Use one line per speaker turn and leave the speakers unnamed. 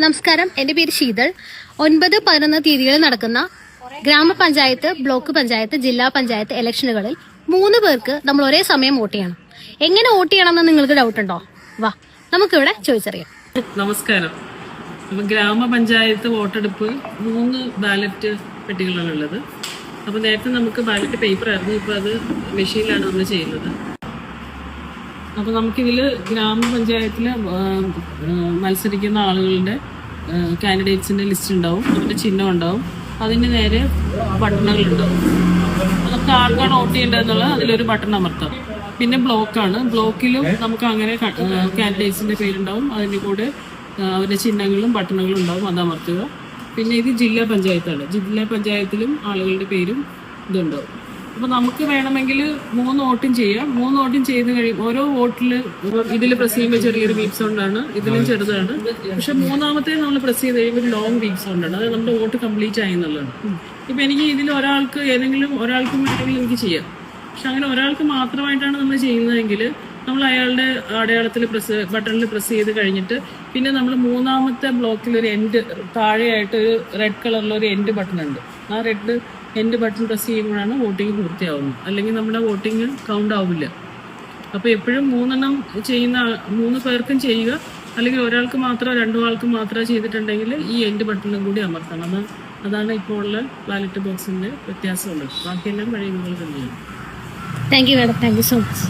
നമസ്കാരം, എന്റെ പേര് ശീതൾ. 9, 11 തീയതികളിൽ നടക്കുന്ന ഗ്രാമപഞ്ചായത്ത്, ബ്ലോക്ക് പഞ്ചായത്ത്, ജില്ലാ പഞ്ചായത്ത് ഇലക്ഷനുകളിൽ 3 പേർക്ക് നമ്മൾ ഒരേ സമയം വോട്ട് ചെയ്യണം. എങ്ങനെ വോട്ട് ചെയ്യണമെന്ന് നിങ്ങൾക്ക് ഡൗട്ട് ഉണ്ടോ? വാ, നമുക്കിവിടെ ചോദിച്ചറിയാം.
നമസ്കാരം. ഗ്രാമപഞ്ചായത്ത് വോട്ടെടുപ്പ് 3 ബാലറ്റ് പെട്ടികളാണ് ഉള്ളത്. അപ്പോൾ നേരത്തെ നമുക്ക് ബാലറ്റ് പേപ്പർ ആയിരുന്നു, ഇപ്പോൾ അത് മെഷീനിലാണ് നമ്മൾ ചെയ്യുന്നത്. അപ്പോൾ നമുക്കിതിൽ ഗ്രാമപഞ്ചായത്തിൽ മത്സരിക്കുന്ന ആളുകളുടെ കാൻഡിഡേറ്റ്സിൻ്റെ ലിസ്റ്റ് ഉണ്ടാവും, അവരുടെ ചിഹ്നം ഉണ്ടാവും, അതിന് നേരെ ബട്ടണുകളുണ്ടാവും. നമുക്ക് ആർക്കാണ് വോട്ട് ചെയ്യേണ്ടതെന്നുള്ളത് അതിലൊരു ബട്ടൺ അമർത്താം. പിന്നെ ബ്ലോക്കാണ്, ബ്ലോക്കിലും നമുക്ക് അങ്ങനെ കാൻഡിഡേറ്റ്സിൻ്റെ പേരുണ്ടാവും, അതിൻ്റെ കൂടെ അവരുടെ ചിഹ്നങ്ങളും ബട്ടണുകളും ഉണ്ടാവും, അത് അമർത്തുക. പിന്നെ ഇത് ജില്ലാ പഞ്ചായത്താണ്, ജില്ലാ പഞ്ചായത്തിലും ആളുകളുടെ പേരും ഇതുണ്ടാവും. അപ്പോൾ നമുക്ക് വേണമെങ്കിൽ 3 വോട്ടും ചെയ്യാം. 3 വോട്ടും ചെയ്ത് കഴിയും. ഓരോ വോട്ടിൽ ഇതിൽ പ്രസ് ചെയ്യുമ്പോൾ ചെറിയൊരു ബീപ്പ് സൗണ്ടാണ്, ഇതിലും ചെറുതാണ്. പക്ഷെ 3ാമത്തെ നമ്മൾ പ്രസ് ചെയ്ത് കഴിയുമ്പോൾ ഒരു ലോങ് ബീപ്പ് സൗണ്ടാണ്, അത് നമ്മുടെ വോട്ട് കംപ്ലീറ്റ് ആയി എന്നുള്ളതാണ്. ഇപ്പം എനിക്ക് ഇതിൽ ഏതെങ്കിലും ഒരാൾക്കും വേണമെങ്കിൽ എനിക്ക് ചെയ്യാം. പക്ഷെ അങ്ങനെ ഒരാൾക്ക് മാത്രമായിട്ടാണ് നമ്മൾ ചെയ്യുന്നതെങ്കിൽ നമ്മൾ അയാളുടെ അടയാളത്തിൽ ബട്ടണിൽ പ്രസ് ചെയ്ത് കഴിഞ്ഞിട്ട് പിന്നെ നമ്മൾ 3ാമത്തെ ബ്ലോക്കിൽ ഒരു എൻഡ് താഴെയായിട്ട് ഒരു റെഡ് കളറിലൊരു എൻഡ് ബട്ടൺ ഉണ്ട്. ആ റെഡ് എൻഡ് ബട്ടൺ പ്രസ് ചെയ്യുമ്പോഴാണ് വോട്ടിംഗ് പൂർത്തിയാവുന്നത്, അല്ലെങ്കിൽ നമ്മുടെ വോട്ടിംഗ് കൗണ്ട് ആവില്ല. അപ്പോൾ എപ്പോഴും 3 പേർക്കും ചെയ്യുക, അല്ലെങ്കിൽ ഒരാൾക്ക് മാത്രം 2 ആൾക്ക് മാത്രം ചെയ്തിട്ടുണ്ടെങ്കിൽ ഈ എൻഡ് ബട്ടണും കൂടി അമർത്തണം. അതാണ് ഇപ്പോൾ ഉള്ള ബാലറ്റ് ബോക്സിൻ്റെ വ്യത്യാസമുള്ളത്. ബാക്കിയെല്ലാം പഴയ തന്നെയാണ്.
Thank you madam, thank you so much.